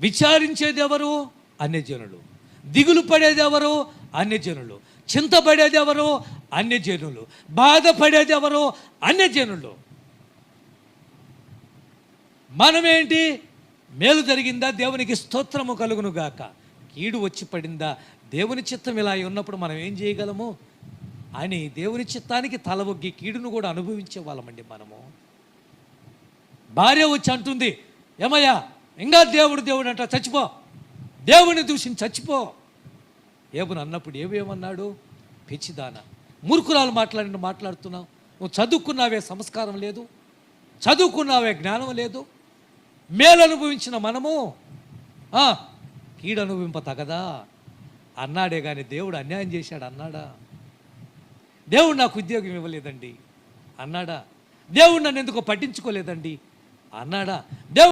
విచారించేది ఎవరు? అన్యజనులు. దిగులు పడేది ఎవరు? అన్యజనులు. చింతపడేది ఎవరు? అన్యజనులు. బాధపడేది ఎవరు? అన్యజనులు. మనమేంటి? మేలు జరిగిందా? దేవునికి స్తోత్రము కలుగును గాక. కీడు వచ్చి పడిందా? దేవుని చిత్తం ఇలా ఉన్నప్పుడు మనం ఏం చేయగలము అని దేవుని చిత్తానికి తల ఒగ్గి కీడును కూడా అనుభవించే వాళ్ళమండి మనము. భార్య వచ్చి అంటుంది, ఏమయ్యా ఇంకా దేవుడు అంట, చచ్చిపో, దేవుని దూషించి చచ్చిపో. ఏబుని అన్నప్పుడు ఏమన్నాడు? పిచ్చిదాన, మూర్ఖురాలు మాట్లాడుతున్నావు, నువ్వు చదువుకున్నావే సంస్కారం లేదు, చదువుకున్నావే జ్ఞానం లేదు. మేలు అనుభవించిన మనము కీడు అనుభవింప తగదా అన్నాడే కానీ దేవుడు అన్యాయం చేశాడు అన్నాడా? దేవుడు నాకు ఉద్యోగం ఇవ్వలేదండి అన్నాడా? దేవుడు నన్ను ఎందుకో పట్టించుకోలేదండి అన్నాడా? దేవుడు